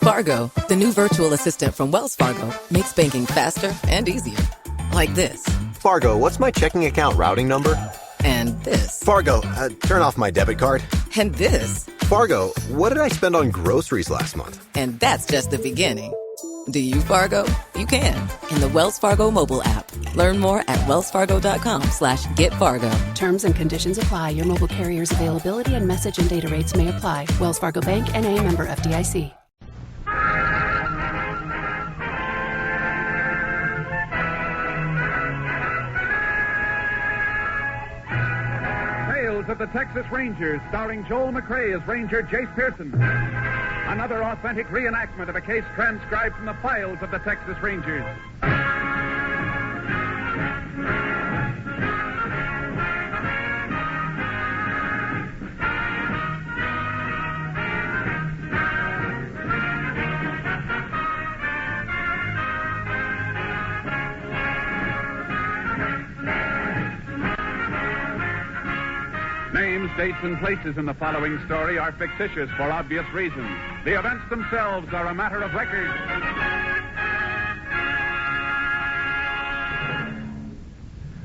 Fargo, the new virtual assistant from Wells Fargo, makes banking faster and easier. Like this. Fargo, what's my checking account routing number? And this. Fargo, turn off my debit card. And this. Fargo, what did I spend on groceries last month? And that's just the beginning. Do you, Fargo? You can. In the Wells Fargo mobile app. Learn more at wellsfargo.com/getfargo. Terms and conditions apply. Your mobile carrier's availability and message and data rates may apply. Wells Fargo Bank, N.A., member FDIC. Tales of the Texas Rangers, starring Joel McRae as Ranger Jace Pearson. Another authentic reenactment of a case transcribed from the files of the Texas Rangers. Names, dates, and places in the following story are fictitious for obvious reasons. The events themselves are a matter of record.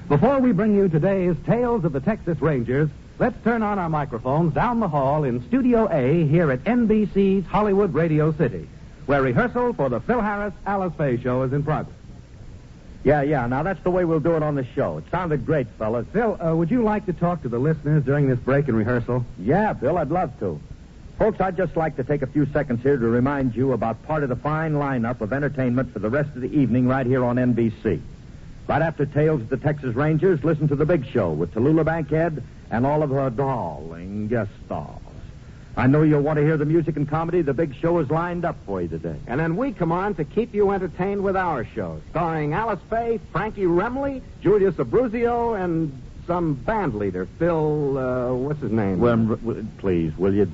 Before we bring you today's Tales of the Texas Rangers, let's turn on our microphones down the hall in Studio A here at NBC's Hollywood Radio City, where rehearsal for the Phil Harris Alice Faye show is in progress. Yeah. Now, that's the way we'll do it on the show. It sounded great, fellas. Phil, would you like to talk to the listeners during this break in rehearsal? Yeah, Bill, I'd love to. Folks, I'd just like to take a few seconds here to remind you about part of the fine lineup of entertainment for the rest of the evening right here on NBC. Right after Tales of the Texas Rangers, listen to The Big Show with Tallulah Bankhead and all of her darling guest stars. I know you'll want to hear the music and comedy. The Big Show is lined up for you today. And then we come on to keep you entertained with our show, starring Alice Faye, Frankie Remley, Julius Abruzio, and some band leader, Phil, what's his name? Well, please, will you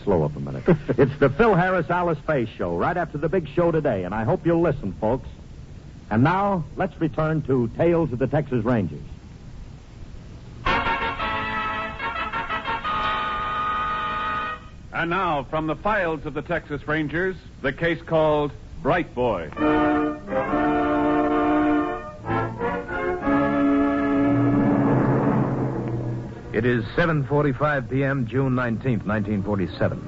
slow up a minute? It's the Phil Harris Alice Faye show right after The Big Show today, and I hope you'll listen, folks. And now, let's return to Tales of the Texas Rangers. And now, from the files of the Texas Rangers, the case called Bright Boy. It is 7:45 p.m., June 19th, 1947.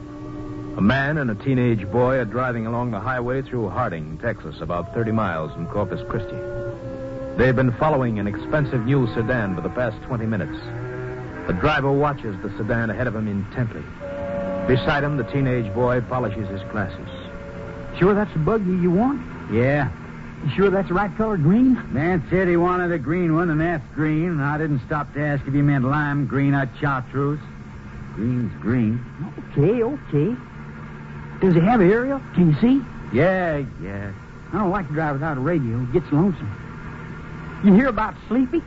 A man and a teenage boy are driving along the highway through Harding, Texas, about 30 miles from Corpus Christi. They've been following an expensive new sedan for the past 20 minutes. The driver watches the sedan ahead of him intently. Beside him, the teenage boy polishes his glasses. Sure that's the buggy you want? Yeah. You sure that's the right color green? Man said he wanted a green one, and that's green. I didn't stop to ask if he meant lime green or chartreuse. Green's green. Okay. Does he have an aerial? Can you see? Yeah. I don't like to drive without a radio. It gets lonesome. You hear about Sleepy?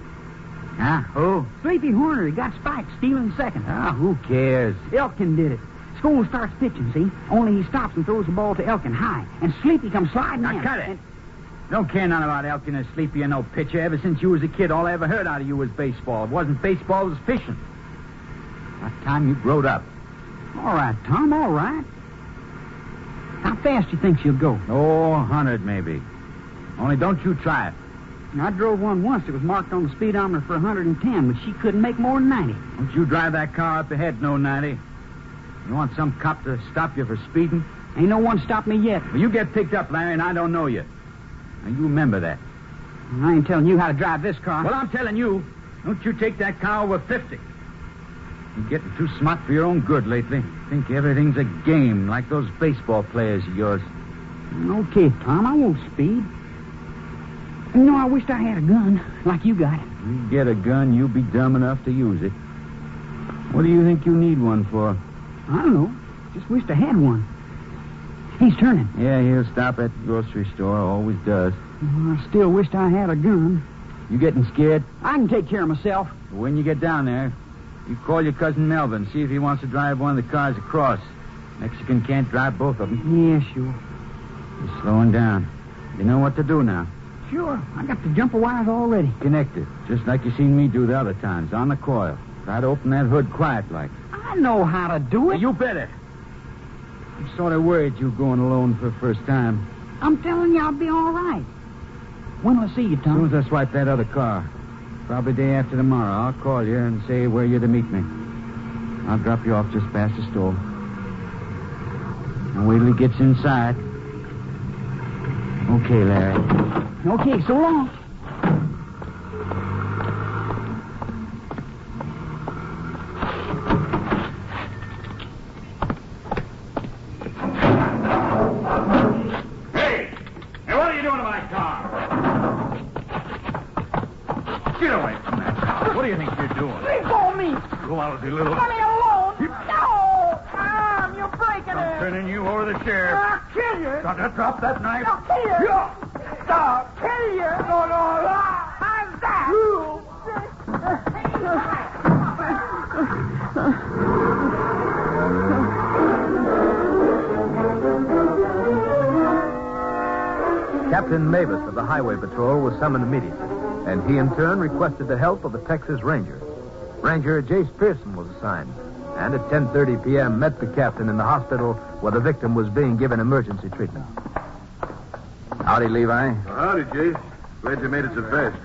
Huh? Who? Sleepy Horner. He got spiked stealing second. Who cares? Elkin did it. School starts pitching, see? Only he stops and throws the ball to Elkin high. And Sleepy comes sliding in. Now, cut it. Don't care none about Elkin or Sleepy or no pitcher. Ever since you was a kid, all I ever heard out of you was baseball. It wasn't baseball, it was fishing. About time you growed up. All right, Tom, all right. How fast you think she'll go? 100 maybe. Only don't you try it. I drove one once that was marked on the speedometer for 110, but she couldn't make more than 90. Don't you drive that car up ahead, no 90. You want some cop to stop you for speeding? Ain't no one stopped me yet. Well, you get picked up, Larry, and I don't know you. Now, you remember that. I ain't telling you how to drive this car. Well, I'm telling you, don't you take that car over 50. You're getting too smart for your own good lately. Think everything's a game, like those baseball players of yours. Okay, Tom, I won't speed. You know, I wished I had a gun, like you got. You get a gun, you'll be dumb enough to use it. What do you think you need one for? I don't know. Just wished I had one. He's turning. Yeah, he'll stop at the grocery store. Always does. Well, I still wished I had a gun. You getting scared? I can take care of myself. When you get down there, you call your cousin Melvin, see if he wants to drive one of the cars across. Mexican can't drive both of them. Yeah, sure. You're slowing down. You know what to do now. Sure. I got the jumper wires already. Connected, just like you seen me do the other times, on the coil. Try to open that hood quiet like. I know how to do it. You better. I'm sort of worried you going alone for the first time. I'm telling you, I'll be all right. When will I see you, As soon Tom? as I swipe that other car. Probably day after tomorrow. I'll call you and say where you're to meet me. I'll drop you off just past the store. And wait till he gets inside. Okay, Larry. Okay, so long. Hey, what are you doing to my car? Get away from that car. What do you think you're doing? Leave go of me. Go out, you little... Let me alone. No. Mom, you're breaking I'm it. turning you over to the sheriff. I'll kill you. Drop that knife. I'll kill you. Stop. Kill you. No. How's that? Captain Mavis of the Highway Patrol was summoned immediately, and he in turn requested the help of the Texas Ranger. Ranger Jace Pearson was assigned, and at 10:30 p.m. met the captain in the hospital where the victim was being given emergency treatment. Howdy, Levi. Howdy, Jace. Glad you made it so fast.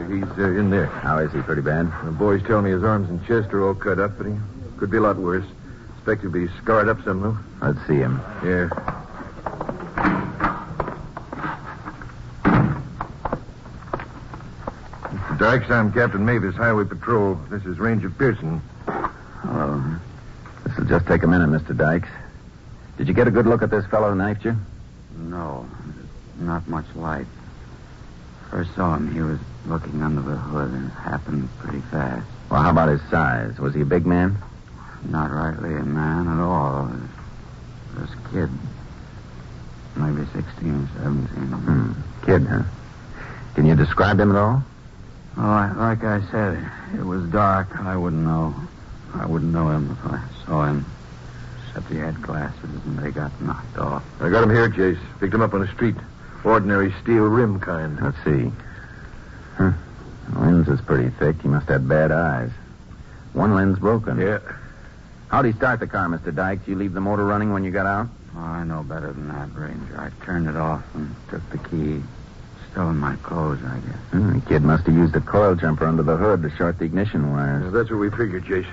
He's in there. How is he? Pretty bad? The boys tell me his arms and chest are all cut up, but he could be a lot worse. Expect he'll be scarred up some, though. Let's see him. Yeah. Mr. Dykes, I'm Captain Mavis, Highway Patrol. This is Ranger Pearson. Hello. This will just take a minute, Mr. Dykes. Did you get a good look at this fellow who knifed you? No, not much light. First saw him, he was looking under the hood, and it happened pretty fast. Well, how about his size? Was he a big man? Not rightly a man at all. This kid, maybe 16 or 17. Kid, huh? Can you describe him at all? Oh, like I said, it was dark. I wouldn't know. I wouldn't know him if I saw him. Except he had glasses and they got knocked off. I got him here, Jace. Picked him up on the street. Ordinary steel rim kind. Let's see. The lens is pretty thick. He must have bad eyes. One lens broken. Yeah. How'd he start the car, Mr. Dykes? You leave the motor running when you got out? Oh, I know better than that, Ranger. I turned it off and took the key. Still in my clothes, I guess. The kid must have used a coil jumper under the hood to short the ignition wires. That's what we figured, Jace.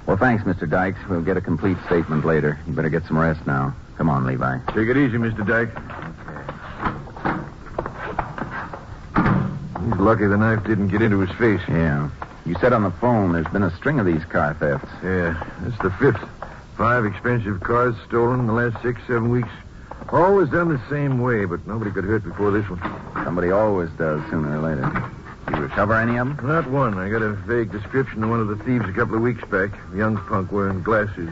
Well, thanks, Mr. Dykes. We'll get a complete statement later. You better get some rest now. Come on, Levi. Take it easy, Mr. Dyke. He's lucky the knife didn't get into his face. Yeah. You said on the phone there's been a string of these car thefts. Yeah, it's the 5th. 5 expensive cars stolen in the last 6-7 weeks. Always done the same way, but nobody got hurt before this one. Somebody always does sooner or later. You recover any of them? Not one. I got a vague description of one of the thieves a couple of weeks back. A young punk wearing glasses.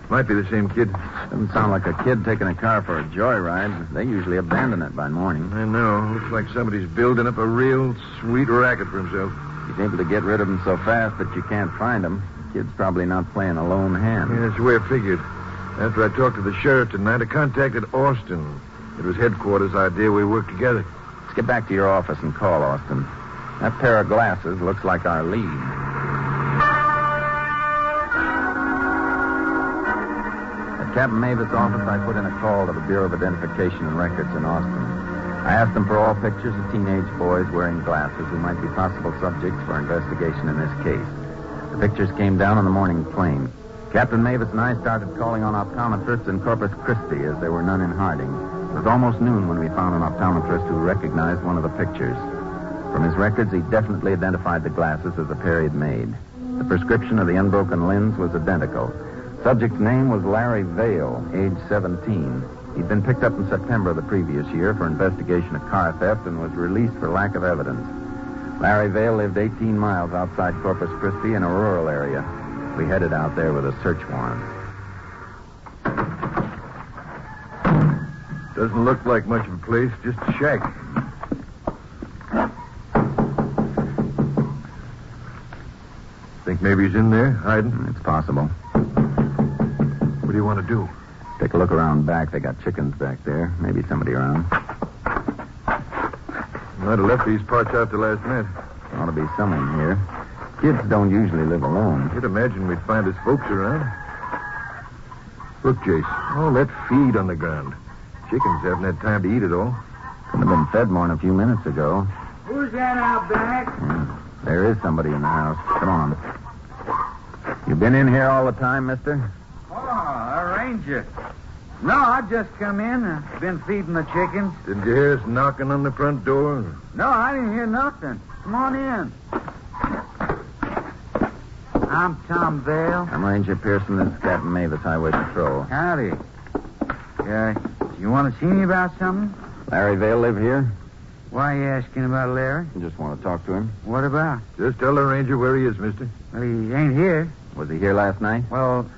Might be the same kid. Doesn't sound like a kid taking a car for a joyride. They usually abandon it by morning. I know. Looks like somebody's building up a real sweet racket for himself. He's able to get rid of them so fast that you can't find them. Kid's probably not playing a lone hand. Yeah, that's the way I figured. After I talked to the sheriff tonight, I contacted Austin. It was headquarters' idea we work together. Let's get back to your office and call Austin. That pair of glasses looks like our lead. At Captain Mavis' office, I put in a call to the Bureau of Identification and Records in Austin. I asked them for all pictures of teenage boys wearing glasses who might be possible subjects for investigation in this case. The pictures came down on the morning plane. Captain Mavis and I started calling on optometrists in Corpus Christi as there were none in Harding. It was almost noon when we found an optometrist who recognized one of the pictures. From his records, he definitely identified the glasses as the pair he'd made. The prescription of the unbroken lens was identical. Subject's name was Larry Vale, age 17. He'd been picked up in September of the previous year for investigation of car theft and was released for lack of evidence. Larry Vale lived 18 miles outside Corpus Christi in a rural area. We headed out there with a search warrant. Doesn't look like much of a place, just a shack. Think maybe he's in there, hiding? It's possible. What do you want to do? Take a look around back. They got chickens back there. Maybe somebody around. Might have left these parts after last night. Ought to be someone here. Kids don't usually live alone. You'd imagine we'd find his folks around. Look, Jace. All that feed on the ground. Chickens haven't had time to eat it all. Could have been fed more than a few minutes ago. Who's that out back? There is somebody in the house. Come on. You been in here all the time, mister? Oh, a ranger. No, I just come in. I've been feeding the chickens. Didn't you hear us knocking on the front door? No, I didn't hear nothing. Come on in. I'm Tom Vale. I'm Ranger Pearson. This is Captain Mavis, Highway Patrol. Howdy. You want to see me about something? Larry Vale live here? Why are you asking about Larry? I just want to talk to him. What about? Just tell the ranger where he is, mister. Well, he ain't here. Was he here last night? Well,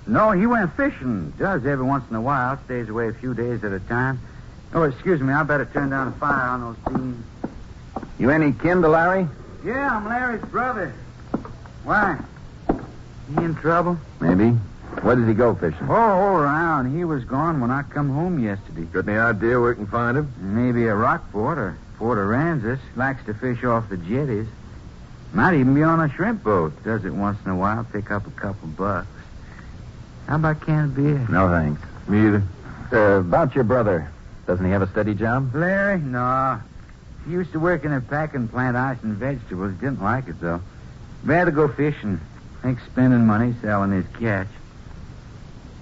no, he went fishing. Does every once in a while. Stays away a few days at a time. Oh, excuse me. I better turn down the fire on those beans. You any kin to Larry? Yeah, I'm Larry's brother. Why? He in trouble? Maybe. Where does he go fishing? Oh, all around. He was gone when I come home yesterday. Got any idea where we can find him? Maybe a Rockport or Port Aransas. Likes to fish off the jetties. Might even be on a shrimp boat. Does it once in a while. Pick up a couple bucks. How about a can of beer? No, thanks. Me either. About your brother. Doesn't he have a steady job? Larry? No. He used to work in a packing plant, ice and vegetables. Didn't like it, though. Better go fishing. Thinks spending money selling his catch.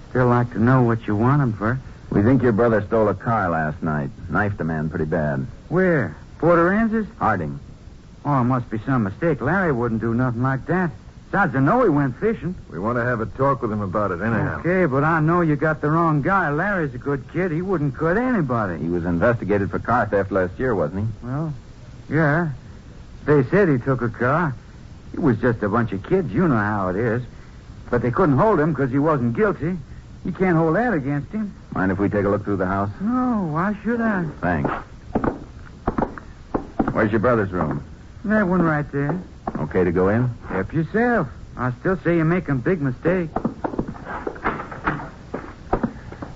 Still like to know what you want him for. We think your brother stole a car last night. Knifed a man pretty bad. Where? Port Aransas? Harding. Oh, it must be some mistake. Larry wouldn't do nothing like that. Besides, I know he went fishing. We want to have a talk with him about it anyhow. Okay, but I know you got the wrong guy. Larry's a good kid. He wouldn't cut anybody. He was investigated for car theft last year, wasn't he? Well, yeah. They said he took a car. It was just a bunch of kids. You know how it is. But they couldn't hold him because he wasn't guilty. You can't hold that against him. Mind if we take a look through the house? No, why should I? Thanks. Where's your brother's room? That one right there. Okay to go in? Help yourself. I still say you're making a big mistake.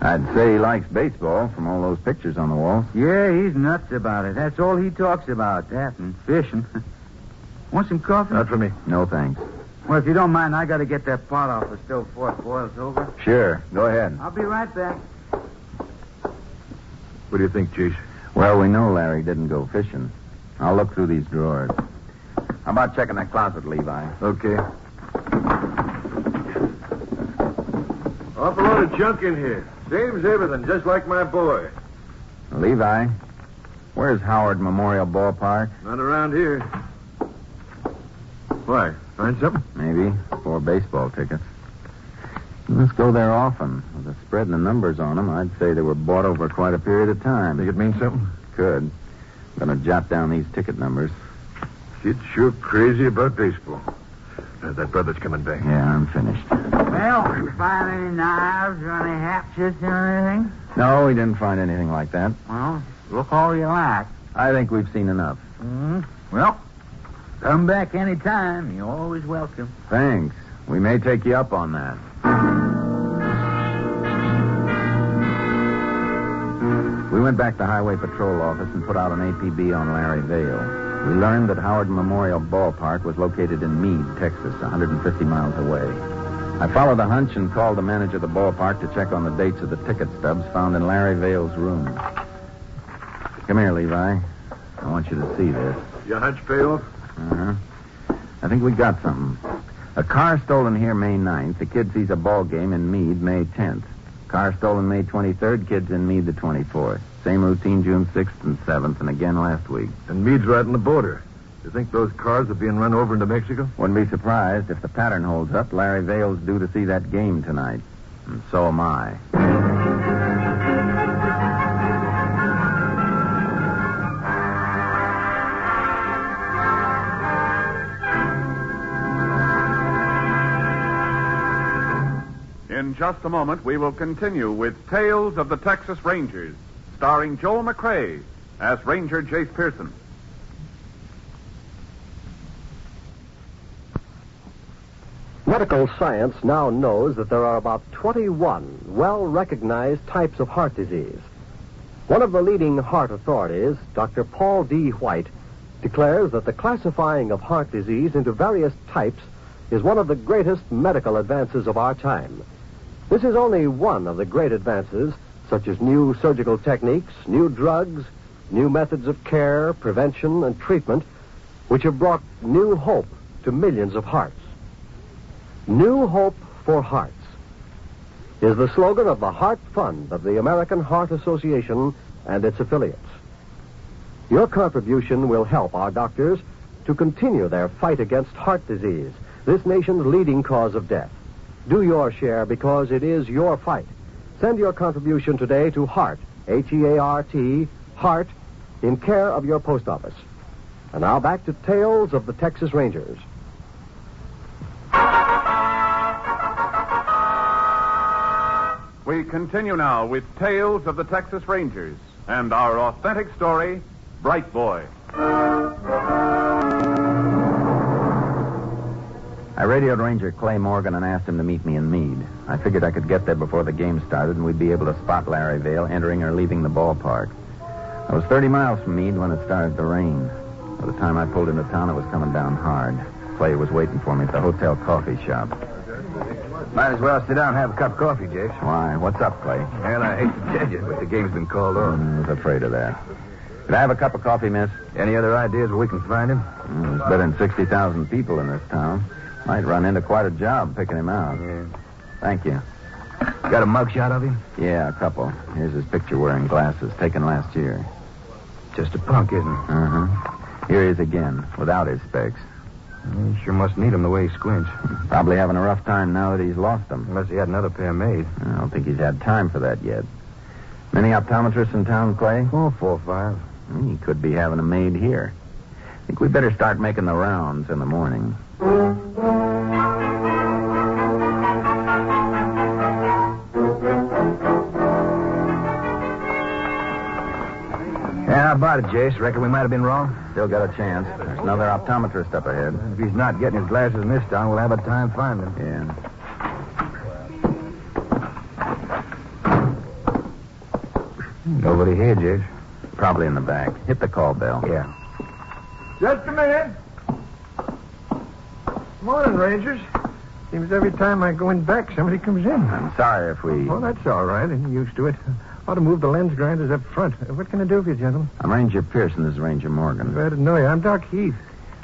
I'd say he likes baseball from all those pictures on the walls. Yeah, he's nuts about it. That's all he talks about, that and fishing. Want some coffee? Not for me. No, thanks. Well, if you don't mind, I got to get that pot off the stove before it boils over. Sure. Go ahead. I'll be right back. What do you think, Chase? Well, we know Larry didn't go fishing. I'll look through these drawers. How about checking that closet, Levi? Okay. Awful lot of junk in here. Saves everything, just like my boy. Levi, where's Howard Memorial Ballpark? Not around here. Why? Find something? Maybe. 4 baseball tickets. You must go there often. With the spread and the numbers on them, I'd say they were bought over quite a period of time. Think it means something? Could. I'm going to jot down these ticket numbers. Kid's sure crazy about baseball. That brother's coming back. Yeah, I'm finished. Well, you find any knives or any hatchets or anything? No, we didn't find anything like that. Well, look all you like. I think we've seen enough. Well, come back any time. You're always welcome. Thanks. We may take you up on that. We went back to Highway Patrol office and put out an APB on Larry Vale. We learned that Howard Memorial Ballpark was located in Meade, Texas, 150 miles away. I followed a hunch and called the manager of the ballpark to check on the dates of the ticket stubs found in Larry Vale's room. Come here, Levi. I want you to see this. Your hunch pay off? Uh-huh. I think we got something. A car stolen here May 9th. The kid sees a ball game in Meade May 10th. Car stolen May 23rd. Kid's in Meade the 24th. Same routine June 6th and 7th, and again last week. And Meade's right on the border. You think those cars are being run over into Mexico? Wouldn't be surprised if the pattern holds up. Larry Vale's due to see that game tonight. And so am I. In just a moment, we will continue with Tales of the Texas Rangers, starring Joel McCrea as Ranger Jace Pearson. Medical science now knows that there are about 21 well-recognized types of heart disease. One of the leading heart authorities, Dr. Paul D. White, declares that the classifying of heart disease into various types is one of the greatest medical advances of our time. This is only one of the great advances, such as new surgical techniques, new drugs, new methods of care, prevention, and treatment, which have brought new hope to millions of hearts. New Hope for Hearts is the slogan of the Heart Fund of the American Heart Association and its affiliates. Your contribution will help our doctors to continue their fight against heart disease, this nation's leading cause of death. Do your share because it is your fight. Send your contribution today to Heart, H-E-A-R-T, Heart, in care of your post office. And now back to Tales of the Texas Rangers. We continue now with Tales of the Texas Rangers and our authentic story, Bright Boy. I radioed Ranger Clay Morgan and asked him to meet me in Meade. I figured I could get there before the game started and we'd be able to spot Larry Vale entering or leaving the ballpark. I was 30 miles from Meade when it started to rain. By the time I pulled into town, it was coming down hard. Clay was waiting for me at the hotel coffee shop. Might as well sit down and have a cup of coffee, Jace. Why? What's up, Clay? Well, I hate to tell you, but the game's been called off. I was afraid of that. Could I have a cup of coffee, miss? Any other ideas where we can find him? There's better than 60,000 people in this town. Might run into quite a job picking him out. Yeah. Thank you. Got a mugshot of him? Yeah, a couple. Here's his picture wearing glasses, taken last year. Just a punk, isn't he? Uh-huh. Here he is again, without his specs. He sure must need them the way he squints. Probably having a rough time now that he's lost them. Unless he had another pair made. I don't think he's had time for that yet. Many optometrists in town, Clay? Oh, 4 or 5. He could be having them made here. I think we'd better start making the rounds in the morning. Yeah, how about it, Jace? Reckon we might have been wrong? Still got a chance. There's another optometrist up ahead. If he's not getting his glasses in this town, we'll have a time finding him. Yeah. Nobody here, Jace. Probably in the back. Hit the call bell. Yeah. Just a minute. Morning, Rangers. Seems every time I go in back, somebody comes in. I'm sorry if we... Oh, that's all right. I'm used to it. Ought to move the lens grinders up front. What can I do for you, gentlemen? I'm Ranger Pearson. This is Ranger Morgan. Glad to know you. I'm Doc Heath.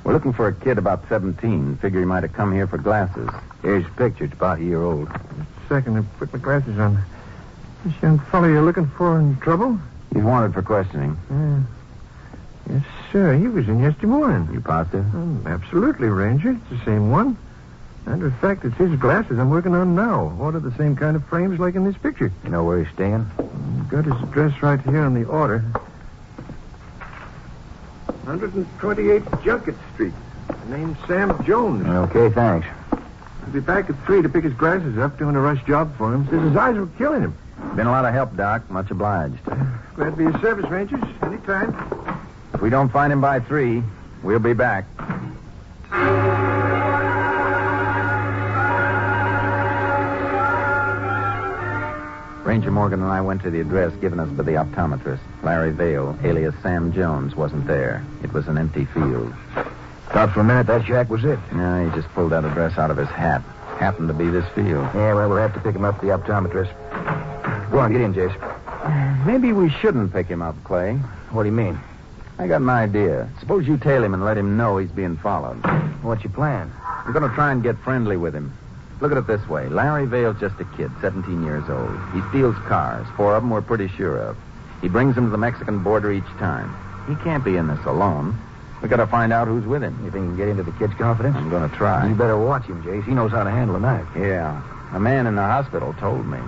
We're looking for a kid about 17. Figure he might have come here for glasses. Here's a picture. It's about a year old. Just a second. I put my glasses on. This young fellow you're looking for in trouble? He's wanted for questioning. Yes, sir. He was in yesterday morning. You positive? Absolutely, Ranger. It's the same one. Matter of fact, it's his glasses I'm working on now. Ordered the same kind of frames like in this picture. You know where he's staying? Got his address right here on the order. 128 Junket Street. Name's Sam Jones. Okay, thanks. He'll be back at 3 to pick his glasses up, doing a rush job for him. Says his eyes were killing him. Been a lot of help, Doc. Much obliged. Glad to be of service, Rangers. Anytime. If we don't find him by 3, we'll be back. Ranger Morgan and I went to the address given us by the optometrist. Larry Vale, alias Sam Jones, wasn't there. It was an empty field. Thought for a minute that shack was it. No, he just pulled that address out of his hat. Happened to be this field. Yeah, well, we'll have to pick him up at the optometrist. Go on, get in, Jace. Maybe we shouldn't pick him up, Clay. What do you mean? I got an idea. Suppose you tail him and let him know he's being followed. What's your plan? We're going to try and get friendly with him. Look at it this way. Larry Vale's just a kid, 17 years old. He steals cars. 4 of them we're pretty sure of. He brings them to the Mexican border each time. He can't be in this alone. We got to find out who's with him. You think you can get into the kid's confidence? I'm going to try. You better watch him, Jace. He knows how to handle a knife. Yeah. A man in the hospital told me.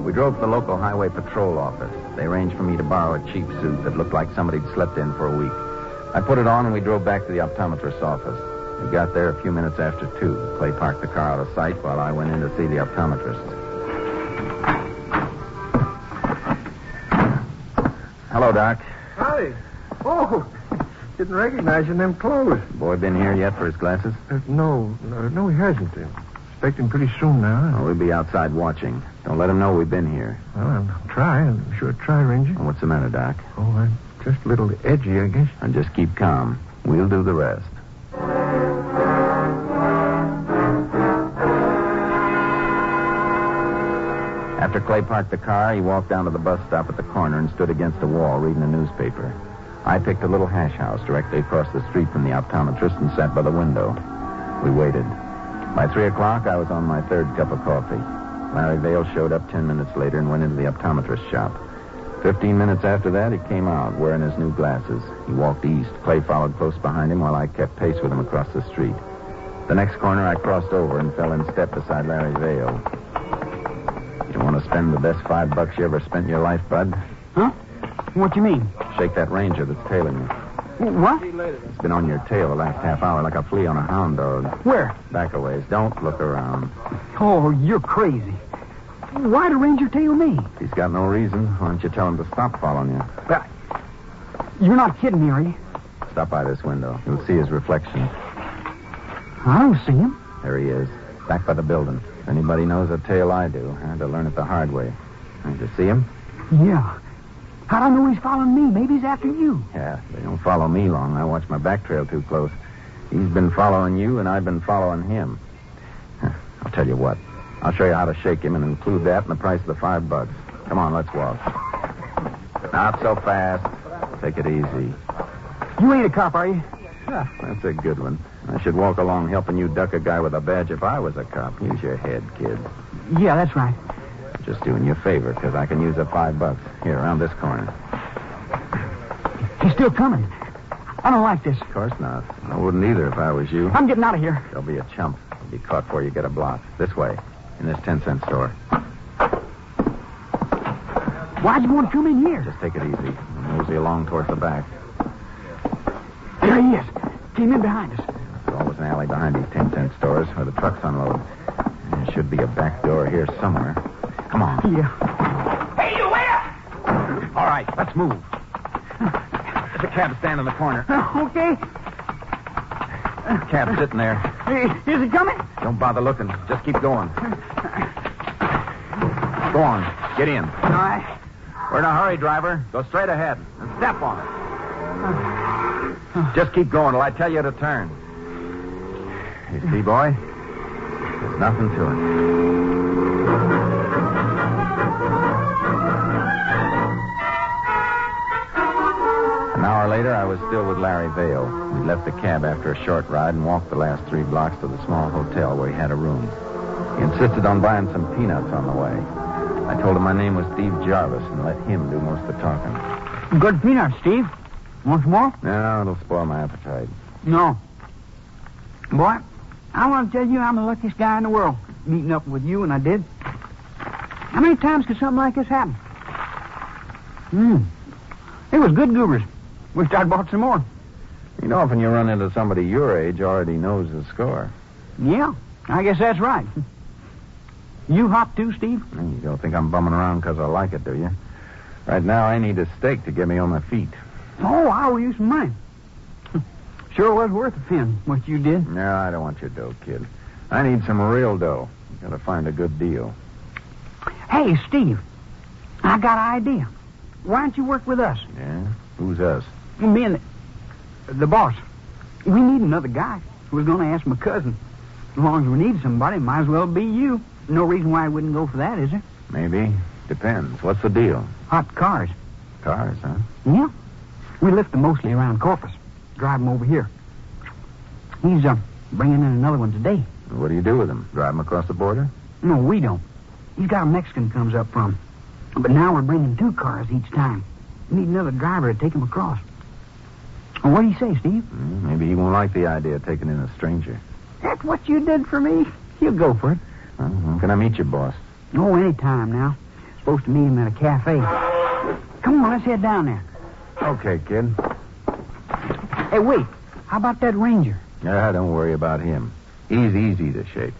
We drove to the local highway patrol office. They arranged for me to borrow a cheap suit that looked like somebody'd slept in for a week. I put it on and we drove back to the optometrist's office. We got there a few minutes after 2. Clay parked the car out of sight while I went in to see the optometrist. Hello, Doc. Howdy. Oh, didn't recognize you in them clothes. Boy been here yet for his glasses? No, he hasn't. Expect him pretty soon now. We'll be outside watching. Don't let him know we've been here. Well, I'll try. I'm sure try, Ranger. What's the matter, Doc? Oh, I Just a little edgy, I guess. And just keep calm. We'll do the rest. After Clay parked the car, he walked down to the bus stop at the corner and stood against a wall reading a newspaper. I picked a little hash house directly across the street from the optometrist and sat by the window. We waited. By 3 o'clock, I was on my third cup of coffee. Larry Vale showed up 10 minutes later and went into the optometrist's shop. 15 minutes after that, he came out, wearing his new glasses. He walked east. Clay followed close behind him while I kept pace with him across the street. The next corner, I crossed over and fell in step beside Larry Vale. You want to spend the best $5 you ever spent in your life, bud? Huh? What do you mean? Shake that ranger that's tailing you. What? It's been on your tail the last half hour like a flea on a hound dog. Where? Back a ways. Don't look around. Oh, you're crazy. Why'd a ranger tail me? He's got no reason. Why don't you tell him to stop following you? But you're not kidding me, are you? Stop by this window. You'll see his reflection. I don't see him. There he is, back by the building. If anybody knows a tale I do, I had to learn it the hard way. Did you see him? Yeah. How'd I know he's following me? Maybe he's after you. Yeah, they don't follow me long. I watch my back trail too close. He's been following you, and I've been following him. I'll tell you what. I'll show you how to shake him and include that in the price of the $5. Come on, let's walk. Not so fast. Take it easy. You ain't a cop, are you? That's a good one. I should walk along helping you duck a guy with a badge if I was a cop. Use your head, kid. Yeah, that's right. Just doing you a favor, because I can use the $5. Here, around this corner. He's still coming. I don't like this. Of course not. I wouldn't either if I was you. I'm getting out of here. Don't be a chump. You'll be caught before you get a block. This way, in this 10-cent store. Why'd you want to come in here? Just take it easy. Mosey along towards the back. There he is. Came in behind us. There's always an alley behind these 10-cent stores where the trucks unload. There should be a back door here somewhere. Come on. Yeah. Hey, you wait up! All right, let's move. There's a cab standing in the corner. Okay. Cab's sitting there. Is he coming? Don't bother looking. Just keep going. Go on. Get in. All right. We're in a hurry, driver. Go straight ahead and step on it. Just keep going till I tell you to turn. You see, boy? There's nothing to it. An hour later, I was still with Larry Vale. We left the cab after a short ride and walked the last 3 blocks to the small hotel where he had a room. He insisted on buying some peanuts on the way. I told him my name was Steve Jarvis and let him do most of the talking. Good peanuts, Steve. Want some more? No, it'll spoil my appetite. No. Boy, I want to tell you I'm the luckiest guy in the world. Meeting up with you, and I did. How many times could something like this happen? It was good goobers. Wished I'd bought some more. You know, often you run into somebody your age already knows the score. Yeah, I guess that's right. You hop too, Steve? You don't think I'm bumming around because I like it, do you? Right now, I need a steak to get me on my feet. Oh, I owe you some money. Sure was worth a pin, what you did. No, I don't want your dough, kid. I need some real dough. You gotta find a good deal. Hey, Steve, I got an idea. Why don't you work with us? Yeah? Who's us? Me and the boss. We need another guy. We're going to ask my cousin. As long as we need somebody, might as well be you. No reason why I wouldn't go for that, is there? Maybe. Depends. What's the deal? Hot cars. Cars, huh? Yeah. We lift them mostly around Corpus. Drive them over here. He's bringing in another one today. What do you do with them? Drive them across the border? No, we don't. He's got a Mexican comes up from. But now we're bringing 2 cars each time. We need another driver to take him across. Well, what do you say, Steve? Maybe he won't like the idea of taking in a stranger. That's what you did for me. You go for it. When can I meet you, boss? Oh, any time now. Supposed to meet him at a cafe. Come on, let's head down there. Okay, kid. Hey, wait. How about that ranger? Yeah, don't worry about him. He's easy to shake.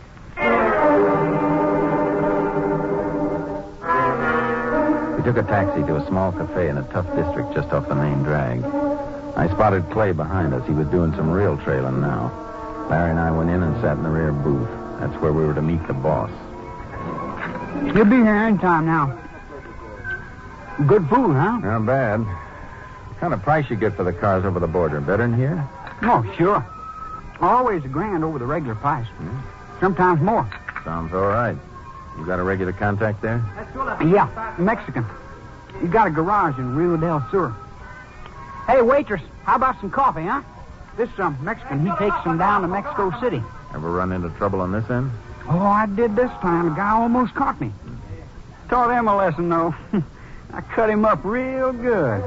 We took a taxi to a small cafe in a tough district just off the main drag. I spotted Clay behind us. He was doing some real trailing now. Larry and I went in and sat in the rear booth. That's where we were to meet the boss. You'll be here any time now. Good food, huh? Not bad. What kind of price you get for the cars over the border? Better than here? Oh, sure. Always $1,000 over the regular price. Sometimes more. Sounds all right. You got a regular contact there? Yeah, Mexican. He got a garage in Rio del Sur. Hey, waitress, how about some coffee, huh? This Mexican, he takes them down to Mexico City. Ever run into trouble on this end? Oh, I did this time. The guy almost caught me. Taught him a lesson, though. I cut him up real good.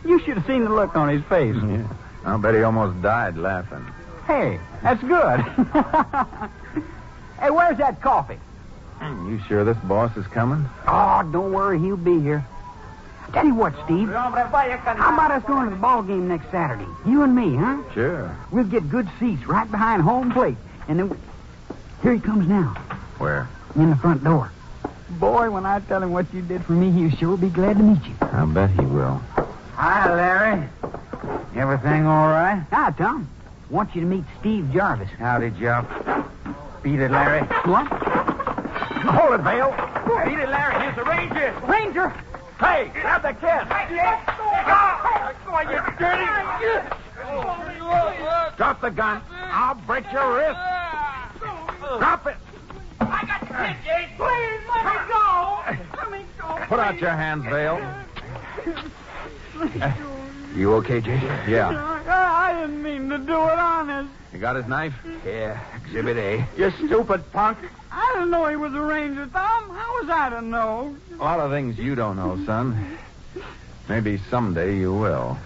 You should have seen the look on his face. Yeah. I'll bet he almost died laughing. Hey, that's good. Hey, where's that coffee? You sure this boss is coming? Oh, don't worry. He'll be here. Tell you what, Steve. How about us going to the ball game next Saturday? You and me, huh? Sure. We'll get good seats right behind home plate. And then... Here he comes now. Where? In the front door. Boy, when I tell him what you did for me, he'll sure be glad to meet you. I'll bet he will. Hi, Larry. Everything all right? Hi, Tom. Want you to meet Steve Jarvis. Howdy, Joe. Beat it, Larry. What? Hold it, Vale. Beat it, Larry. Here's the Ranger. Ranger! Hey, grab the kid. Oh, you dirty. Drop the gun. I'll break your wrist. Drop it. I got the kid, Jake. Please, let me go. Let me go. Put out your hands, Vale. You okay, Jake? Yeah. I didn't mean to do it, honest. You got his knife? Yeah, Exhibit A. You stupid punk. I didn't know he was a ranger, Tom. How was I to know? A lot of things you don't know, son. Maybe someday you will.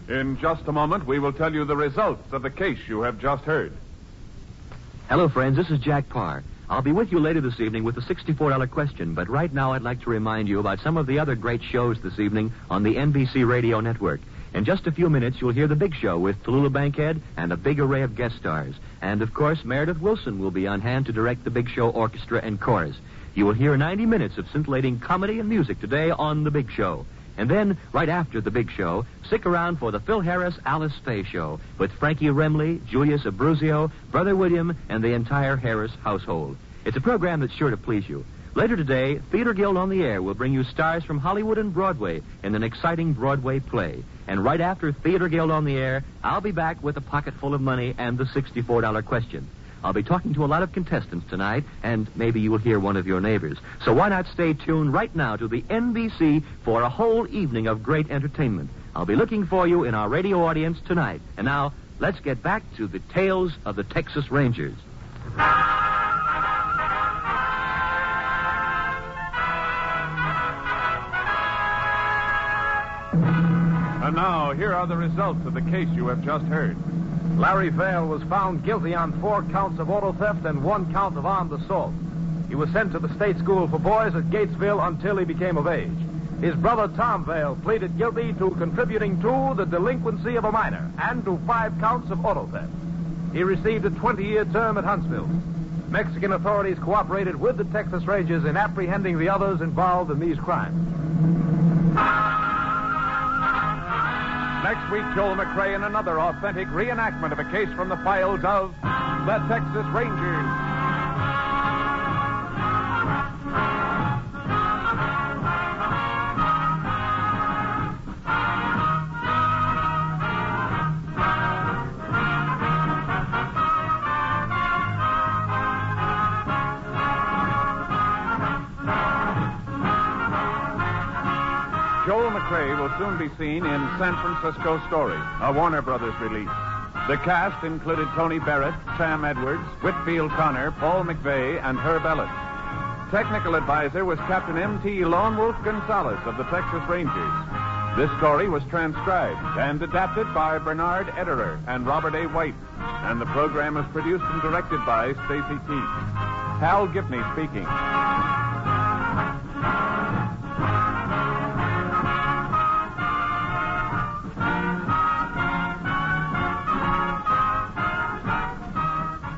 In just a moment, we will tell you the results of the case you have just heard. Hello, friends. This is Jack Parr. I'll be with you later this evening with the $64 question, but right now I'd like to remind you about some of the other great shows this evening on the NBC Radio Network. In just a few minutes, you'll hear The Big Show with Tallulah Bankhead and a big array of guest stars. And, of course, Meredith Wilson will be on hand to direct The Big Show Orchestra and Chorus. You will hear 90 minutes of scintillating comedy and music today on The Big Show. And then, right after The Big Show, stick around for the Phil Harris Alice Faye Show with Frankie Remley, Julius Abruzio, Brother William, and the entire Harris household. It's a program that's sure to please you. Later today, Theater Guild on the Air will bring you stars from Hollywood and Broadway in an exciting Broadway play. And right after Theater Guild on the Air, I'll be back with a pocket full of money and the $64 question. I'll be talking to a lot of contestants tonight, and maybe you will hear one of your neighbors. So why not stay tuned right now to the NBC for a whole evening of great entertainment. I'll be looking for you in our radio audience tonight. And now, let's get back to the tales of the Texas Rangers. And now, here are the results of the case you have just heard. Larry Vale was found guilty on 4 counts of auto theft and 1 count of armed assault. He was sent to the state school for boys at Gatesville until he became of age. His brother Tom Vale pleaded guilty to contributing to the delinquency of a minor and to 5 counts of auto theft. He received a 20-year term at Huntsville. Mexican authorities cooperated with the Texas Rangers in apprehending the others involved in these crimes. Next week, Joel McRae in another authentic reenactment of a case from the files of the Texas Rangers. Joel McRae will soon be seen in San Francisco Story, a Warner Brothers release. The cast included Tony Barrett, Sam Edwards, Whitfield Connor, Paul McVeigh, and Herb Ellis. Technical advisor was Captain M.T. Lone Wolf Gonzalez of the Texas Rangers. This story was transcribed and adapted by Bernard Ederer and Robert A. White, and the program was produced and directed by Stacy Keith. Hal Gibney speaking.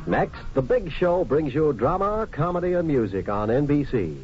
Next, The Big Show brings you drama, comedy, and music on NBC.